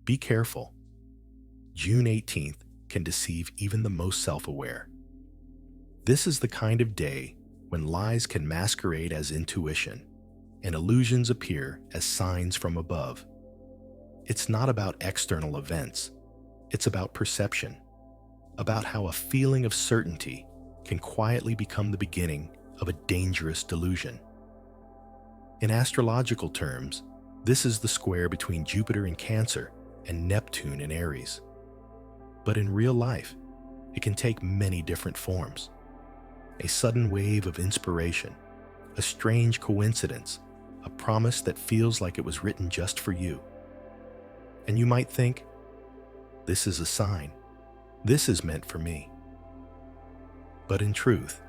be careful. June 18th can deceive even the most self-aware. This is the kind of day when lies can masquerade as intuition and illusions appear as signs from above. It's not about external events. It's about perception, about how a feeling of certainty can quietly become the beginning of a dangerous delusion. In astrological terms, this is the square between Jupiter in Cancer and Neptune in Aries. But in real life, it can take many different forms. A sudden wave of inspiration, a strange coincidence, a promise that feels like it was written just for you. And you might think, this is a sign. This is meant for me. But in truth,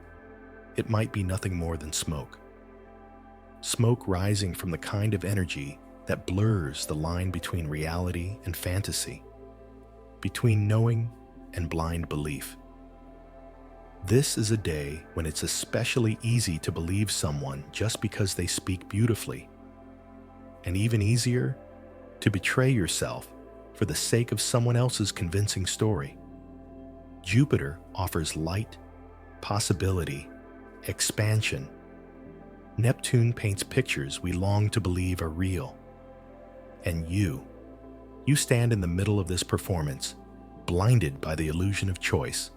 it might be nothing more than smoke. Smoke rising from the kind of energy that blurs the line between reality and fantasy, between knowing and blind belief. This is a day when it's especially easy to believe someone just because they speak beautifully, and even easier to betray yourself for the sake of someone else's convincing story. Jupiter offers light, possibility, expansion. Neptune paints pictures we long to believe are real. And you stand in the middle of this performance, blinded by the illusion of choice,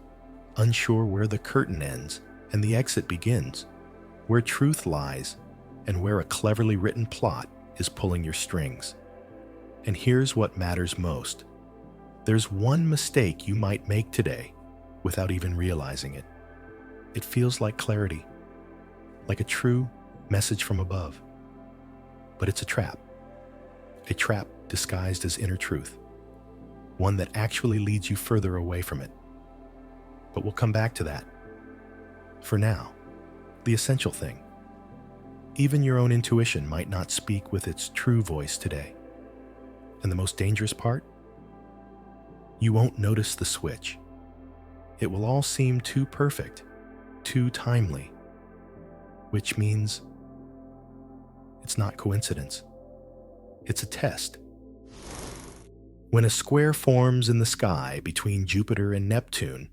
unsure where the curtain ends and the exit begins, where truth lies and where a cleverly written plot is pulling your strings. And here's what matters most. There's one mistake you might make today without even realizing it. It feels like clarity, like a true message from above. But it's a trap disguised as inner truth, one that actually leads you further away from it. But we'll come back to that. For now, the essential thing. Even your own intuition might not speak with its true voice today. And the most dangerous part? You won't notice the switch. It will all seem too perfect, too timely, which means it's not coincidence. It's a test. When a square forms in the sky between Jupiter and Neptune,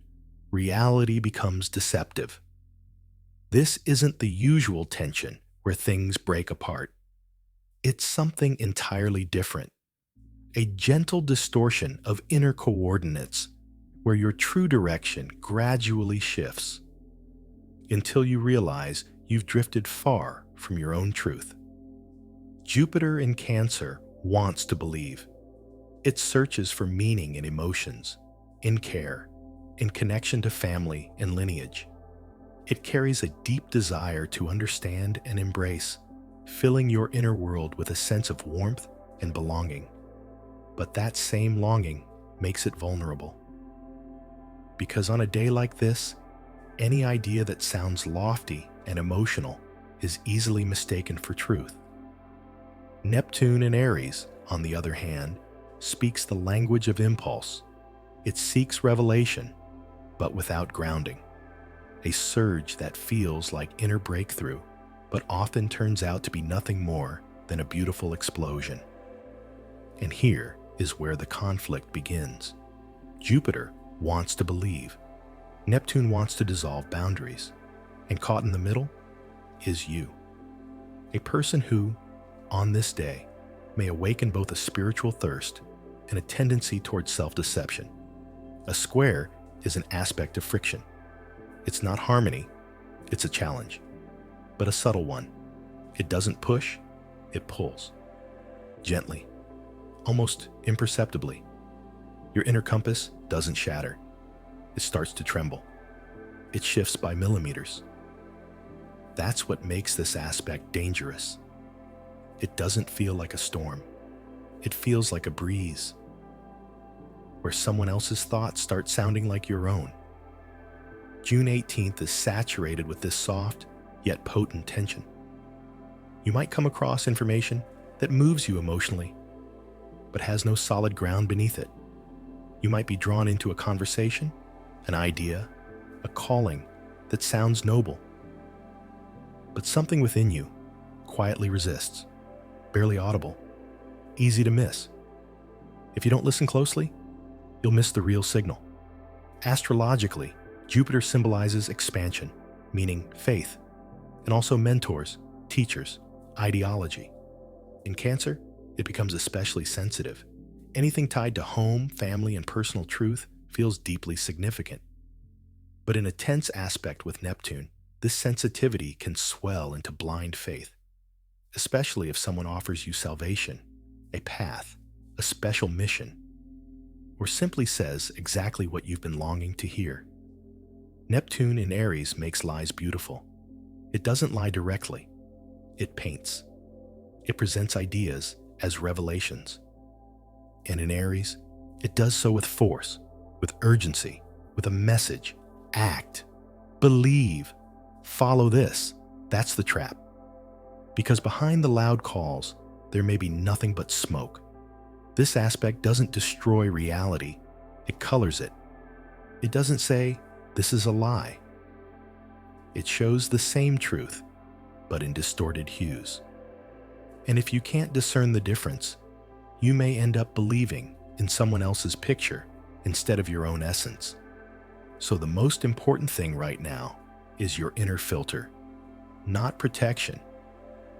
reality becomes deceptive. This isn't the usual tension where things break apart. It's something entirely different. A gentle distortion of inner coordinates where your true direction gradually shifts until you realize you've drifted far from your own truth. Jupiter in Cancer wants to believe. It searches for meaning in emotions, in care, in connection to family and lineage. It carries a deep desire to understand and embrace, filling your inner world with a sense of warmth and belonging. But that same longing makes it vulnerable. Because on a day like this, any idea that sounds lofty and emotional is easily mistaken for truth. Neptune in Aries, on the other hand, speaks the language of impulse. It seeks revelation, but without grounding. A surge that feels like inner breakthrough, but often turns out to be nothing more than a beautiful explosion. And here is where the conflict begins. Jupiter wants to believe. Neptune wants to dissolve boundaries. And caught in the middle is you. A person who, on this day, may awaken both a spiritual thirst and a tendency towards self-deception. A square is an aspect of friction. It's not harmony, it's a challenge, but a subtle one. It doesn't push, it pulls. Gently, almost imperceptibly. Your inner compass doesn't shatter. It starts to tremble. It shifts by millimeters. That's what makes this aspect dangerous. It doesn't feel like a storm. It feels like a breeze, where someone else's thoughts start sounding like your own. June 18th is saturated with this soft, yet potent tension. You might come across information that moves you emotionally, but has no solid ground beneath it. You might be drawn into a conversation, an idea, a calling that sounds noble. But something within you quietly resists, barely audible, easy to miss. If you don't listen closely, you'll miss the real signal. Astrologically, Jupiter symbolizes expansion, meaning faith, and also mentors, teachers, ideology. In Cancer, it becomes especially sensitive. Anything tied to home, family, and personal truth feels deeply significant. But in a tense aspect with Neptune, this sensitivity can swell into blind faith, especially if someone offers you salvation, a path, a special mission, or simply says exactly what you've been longing to hear. Neptune in Aries makes lies beautiful. It doesn't lie directly. It paints. It presents ideas as revelations. And in Aries, it does so with force, with urgency, with a message. Act. Believe. Follow this. That's the trap. Because behind the loud calls, there may be nothing but smoke. This aspect doesn't destroy reality. It colors it. It doesn't say, this is a lie. It shows the same truth, but in distorted hues. And if you can't discern the difference, you may end up believing in someone else's picture instead of your own essence. So the most important thing right now is your inner filter, not protection,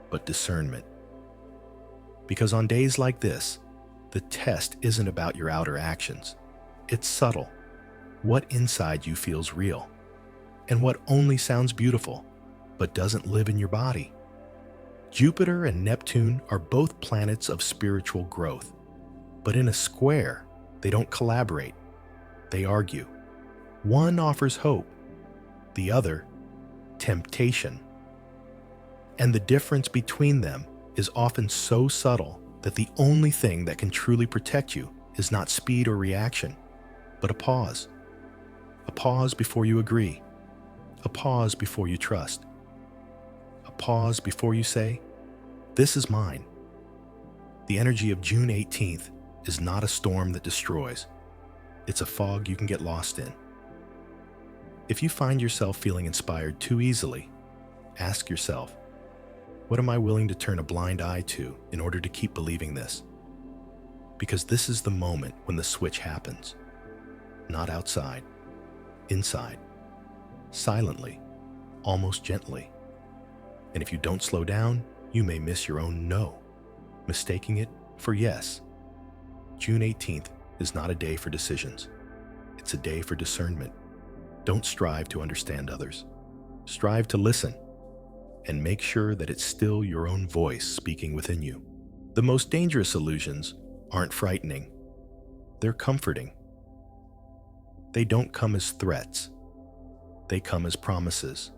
but discernment. Because on days like this, the test isn't about your outer actions. It's subtle. What inside you feels real, and what only sounds beautiful, but doesn't live in your body. Jupiter and Neptune are both planets of spiritual growth, but in a square, they don't collaborate. They argue. One offers hope, the other, temptation. And the difference between them is often so subtle that the only thing that can truly protect you is not speed or reaction, but a pause. A pause before you agree. A pause before you trust. A pause before you say, this is mine. The energy of June 18th is not a storm that destroys. It's a fog you can get lost in. If you find yourself feeling inspired too easily, ask yourself, what am I willing to turn a blind eye to in order to keep believing this? Because this is the moment when the switch happens. Not outside, inside, silently, almost gently. And if you don't slow down, you may miss your own no, mistaking it for yes. June 18th is not a day for decisions. It's a day for discernment. Don't strive to understand others. Strive to listen, and make sure that it's still your own voice speaking within you. The most dangerous illusions aren't frightening. They're comforting. They don't come as threats. They come as promises.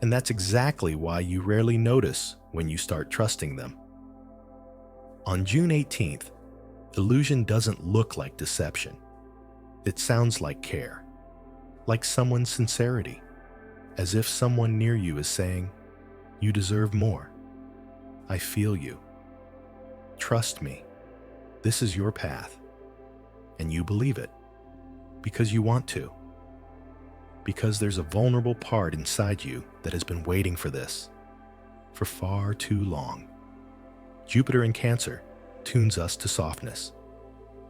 And that's exactly why you rarely notice when you start trusting them. On June 18th, illusion doesn't look like deception. It sounds like care, like someone's sincerity, as if someone near you is saying, you deserve more. I feel you. Trust me. This is your path. And you believe it because you want to. Because there's a vulnerable part inside you that has been waiting for this for far too long. Jupiter in Cancer tunes us to softness.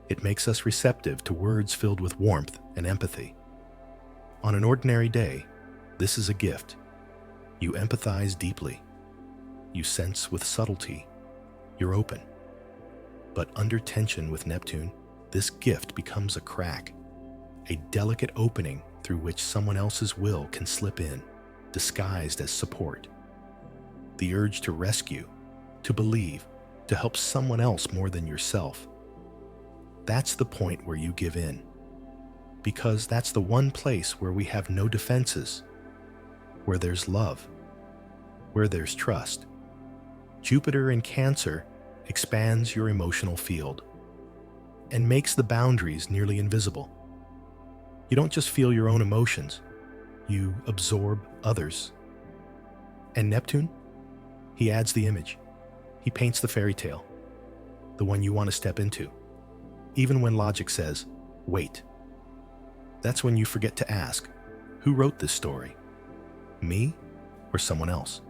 It makes us receptive to words filled with warmth and empathy. On an ordinary day, this is a gift. You empathize deeply. You sense with subtlety. You're open. But under tension with Neptune, this gift becomes a crack, a delicate opening through which someone else's will can slip in, disguised as support. The urge to rescue, to believe, to help someone else more than yourself. That's the point where you give in, because that's the one place where we have no defenses, where there's love, where there's trust. Jupiter in Cancer expands your emotional field and makes the boundaries nearly invisible. You don't just feel your own emotions, you absorb others. And Neptune? He adds the image. He paints the fairy tale, the one you want to step into, even when logic says, wait. That's when you forget to ask, who wrote this story? Me or someone else?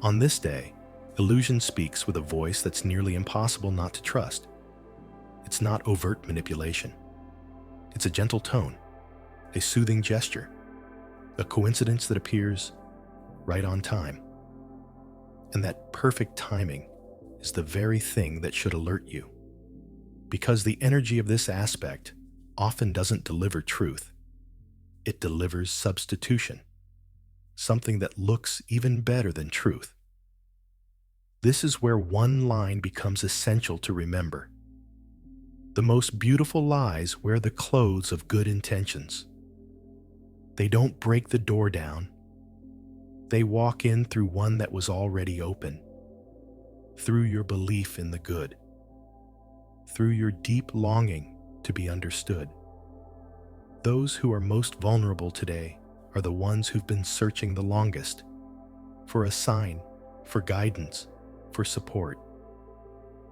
On this day, illusion speaks with a voice that's nearly impossible not to trust. It's not overt manipulation. It's a gentle tone, a soothing gesture, a coincidence that appears right on time. And that perfect timing is the very thing that should alert you. Because the energy of this aspect often doesn't deliver truth. It delivers substitution, something that looks even better than truth. This is where one line becomes essential to remember. The most beautiful lies wear the clothes of good intentions. They don't break the door down. They walk in through one that was already open, through your belief in the good, through your deep longing to be understood. Those who are most vulnerable today are the ones who've been searching the longest for a sign, for guidance, for support.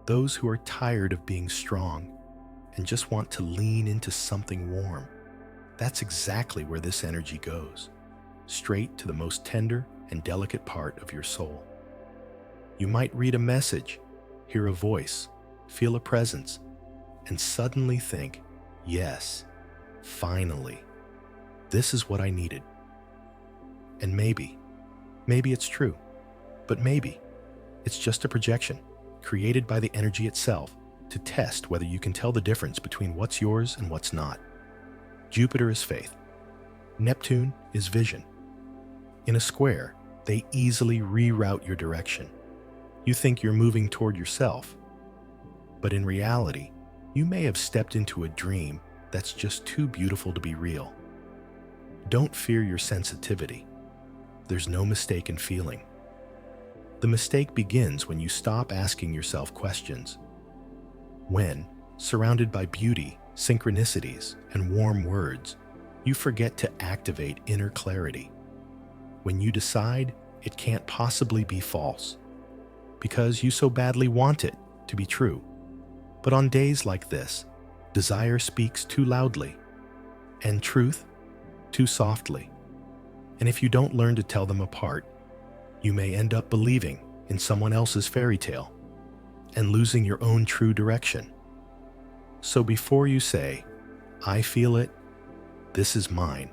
Those who are tired of being strong and just want to lean into something warm. That's exactly where this energy goes, straight to the most tender and delicate part of your soul. You might read a message, hear a voice, feel a presence, and suddenly think, yes, finally, this is what I needed. And maybe it's true, but maybe it's just a projection created by the energy itself to test whether you can tell the difference between what's yours and what's not. Jupiter is faith. Neptune is vision. In a square, they easily reroute your direction. You think you're moving toward yourself, but in reality, you may have stepped into a dream that's just too beautiful to be real. Don't fear your sensitivity. There's no mistake in feeling. The mistake begins when you stop asking yourself questions. When, surrounded by beauty, synchronicities, and warm words, you forget to activate inner clarity. When you decide it can't possibly be false, because you so badly want it to be true. But on days like this, desire speaks too loudly, and truth too softly. And if you don't learn to tell them apart, you may end up believing in someone else's fairy tale and losing your own true direction. So before you say, I feel it, this is mine,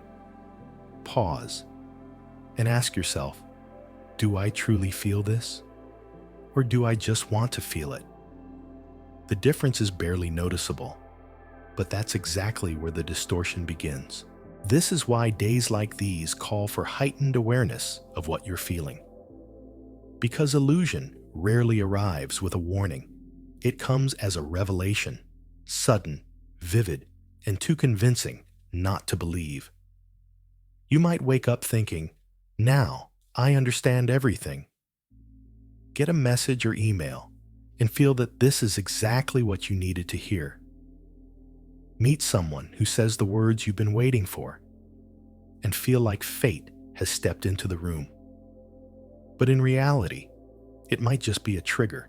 pause and ask yourself, do I truly feel this? Or do I just want to feel it? The difference is barely noticeable, but that's exactly where the distortion begins. This is why days like these call for heightened awareness of what you're feeling. Because illusion rarely arrives with a warning. It comes as a revelation, sudden, vivid, and too convincing not to believe. You might wake up thinking, now I understand everything. Get a message or email and feel that this is exactly what you needed to hear. Meet someone who says the words you've been waiting for and feel like fate has stepped into the room. But in reality, it might just be a trigger,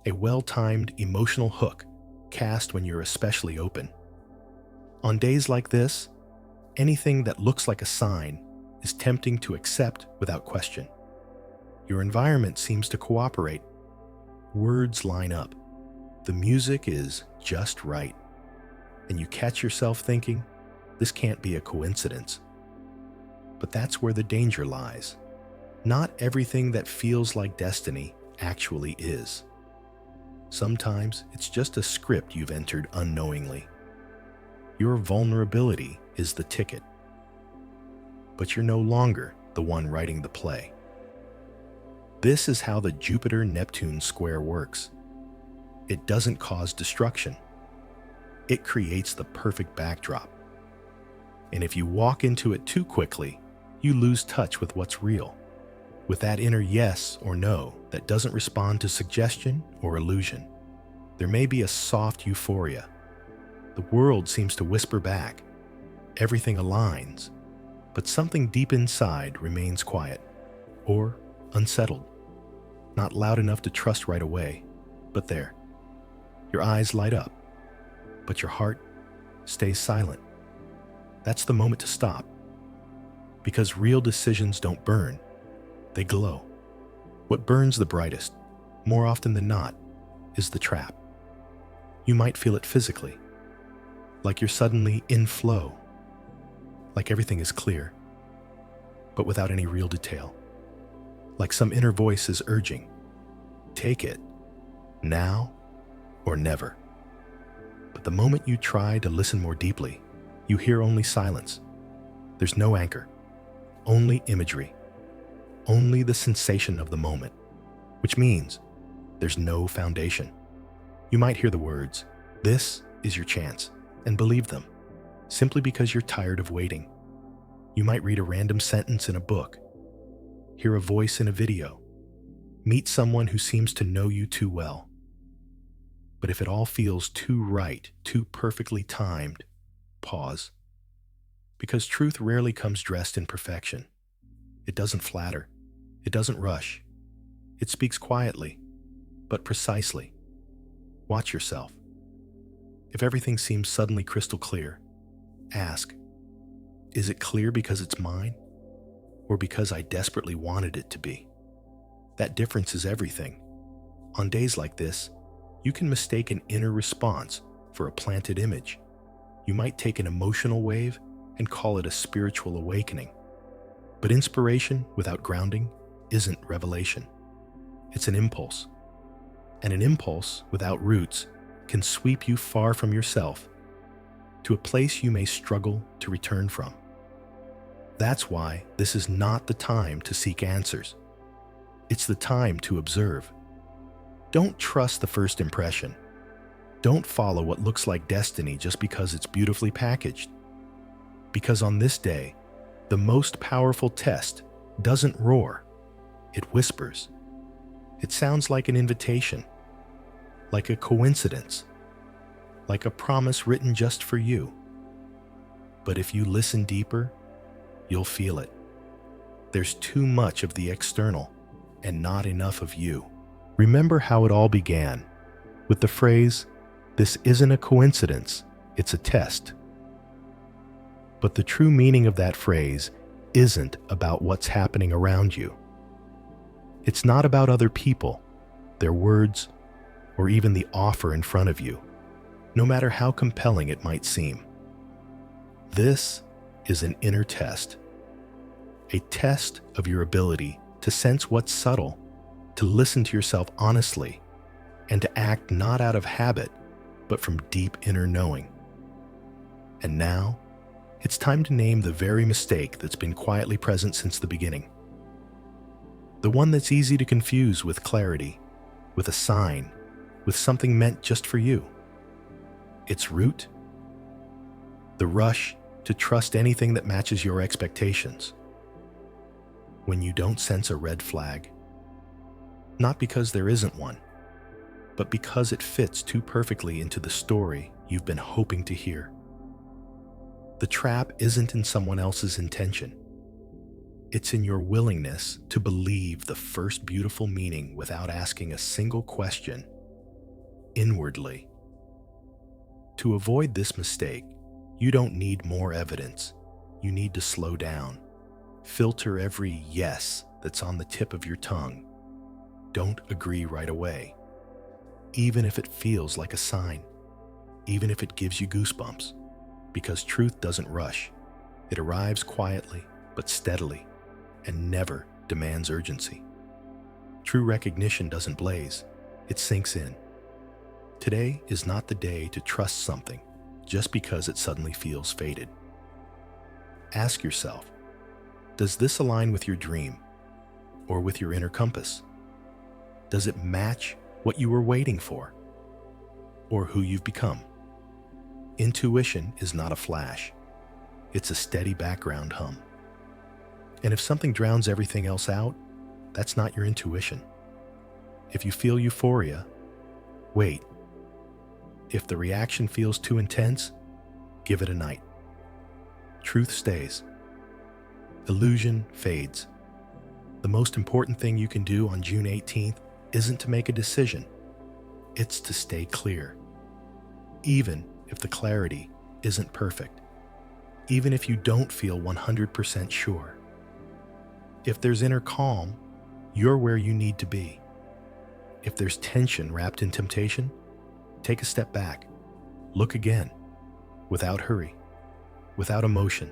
a well-timed emotional hook cast when you're especially open. On days like this, anything that looks like a sign is tempting to accept without question. Your environment seems to cooperate. Words line up. The music is just right. And you catch yourself thinking, this can't be a coincidence. But that's where the danger lies. Not everything that feels like destiny actually is. Sometimes it's just a script you've entered unknowingly. Your vulnerability is the ticket. But you're no longer the one writing the play. This is how the Jupiter-Neptune square works. It doesn't cause destruction. It creates the perfect backdrop. And if you walk into it too quickly, you lose touch with what's real, with that inner yes or no that doesn't respond to suggestion or illusion. There may be a soft euphoria. The world seems to whisper back. Everything aligns, but something deep inside remains quiet or unsettled. Not loud enough to trust right away, but there. Your eyes light up, but your heart stays silent. That's the moment to stop. Because real decisions don't burn, they glow. What burns the brightest, more often than not, is the trap. You might feel it physically, like you're suddenly in flow, like everything is clear, but without any real detail, like some inner voice is urging, take it, now or never. But the moment you try to listen more deeply, you hear only silence. There's no anchor, only imagery, only the sensation of the moment, which means there's no foundation. You might hear the words, "This is your chance," and believe them, simply because you're tired of waiting. You might read a random sentence in a book, hear a voice in a video, meet someone who seems to know you too well. But if it all feels too right, too perfectly timed, pause. Because truth rarely comes dressed in perfection. It doesn't flatter. It doesn't rush. It speaks quietly, but precisely. Watch yourself. If everything seems suddenly crystal clear, ask, is it clear because it's mine, or because I desperately wanted it to be? That difference is everything. On days like this, you can mistake an inner response for a planted image. You might take an emotional wave and call it a spiritual awakening. But inspiration without grounding isn't revelation. It's an impulse. And an impulse without roots can sweep you far from yourself to a place you may struggle to return from. That's why this is not the time to seek answers. It's the time to observe. Don't trust the first impression. Don't follow what looks like destiny just because it's beautifully packaged. Because on this day, the most powerful test doesn't roar, it whispers. It sounds like an invitation, like a coincidence, like a promise written just for you. But if you listen deeper, you'll feel it. There's too much of the external and not enough of you. Remember how it all began with the phrase, "This isn't a coincidence, it's a test." But the true meaning of that phrase isn't about what's happening around you. It's not about other people, their words, or even the offer in front of you, no matter how compelling it might seem. This is an inner test, a test of your ability to sense what's subtle, to listen to yourself honestly, and to act not out of habit, but from deep inner knowing. And now, it's time to name the very mistake that's been quietly present since the beginning. The one that's easy to confuse with clarity, with a sign, with something meant just for you. Its root? The rush to trust anything that matches your expectations. When you don't sense a red flag, not because there isn't one, but because it fits too perfectly into the story you've been hoping to hear. The trap isn't in someone else's intention. It's in your willingness to believe the first beautiful meaning without asking a single question, inwardly. To avoid this mistake, you don't need more evidence. You need to slow down. Filter every yes that's on the tip of your tongue. Don't agree right away, even if it feels like a sign, even if it gives you goosebumps, because truth doesn't rush. It arrives quietly but steadily and never demands urgency. True recognition doesn't blaze, it sinks in. Today is not the day to trust something just because it suddenly feels fated. Ask yourself, does this align with your dream or with your inner compass? Does it match what you were waiting for or who you've become? Intuition is not a flash. It's a steady background hum. And if something drowns everything else out, that's not your intuition. If you feel euphoria, wait. If the reaction feels too intense, give it a night. Truth stays. Illusion fades. The most important thing you can do on June 18th isn't to make a decision. It's to stay clear. Even if the clarity isn't perfect. Even if you don't feel 100% sure. If there's inner calm, you're where you need to be. If there's tension wrapped in temptation, Take a step back. Look again, without hurry, without emotion.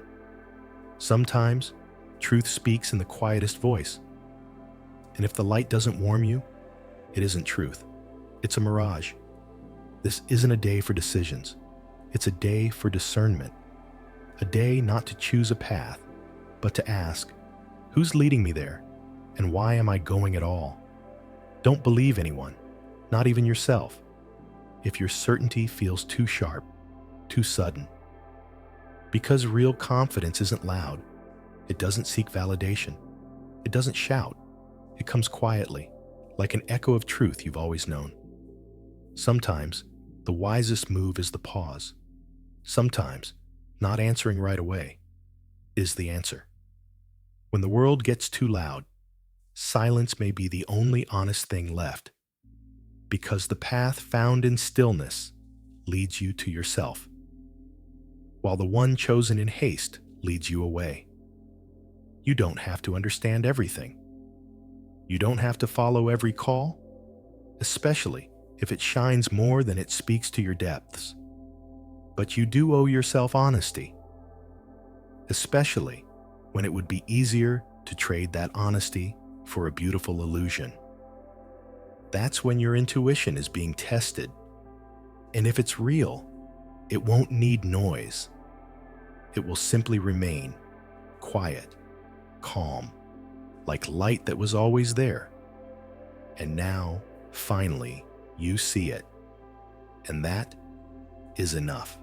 Sometimes, truth speaks in the quietest voice. And if the light doesn't warm you, it isn't truth. It's a mirage. This isn't a day for decisions. It's a day for discernment. A day not to choose a path, but to ask, who's leading me there? And why am I going at all? Don't believe anyone, not even yourself, if your certainty feels too sharp, too sudden. Because real confidence isn't loud. It doesn't seek validation. It doesn't shout. It comes quietly, like an echo of truth you've always known. Sometimes, the wisest move is the pause. Sometimes, not answering right away is the answer. When the world gets too loud, silence may be the only honest thing left, because the path found in stillness leads you to yourself, while the one chosen in haste leads you away. You don't have to understand everything. You don't have to follow every call, especially if it shines more than it speaks to your depths. But you do owe yourself honesty, especially when it would be easier to trade that honesty for a beautiful illusion. That's when your intuition is being tested. And if it's real, it won't need noise. It will simply remain quiet, calm, like light that was always there. And now, finally, you see it. And that is enough.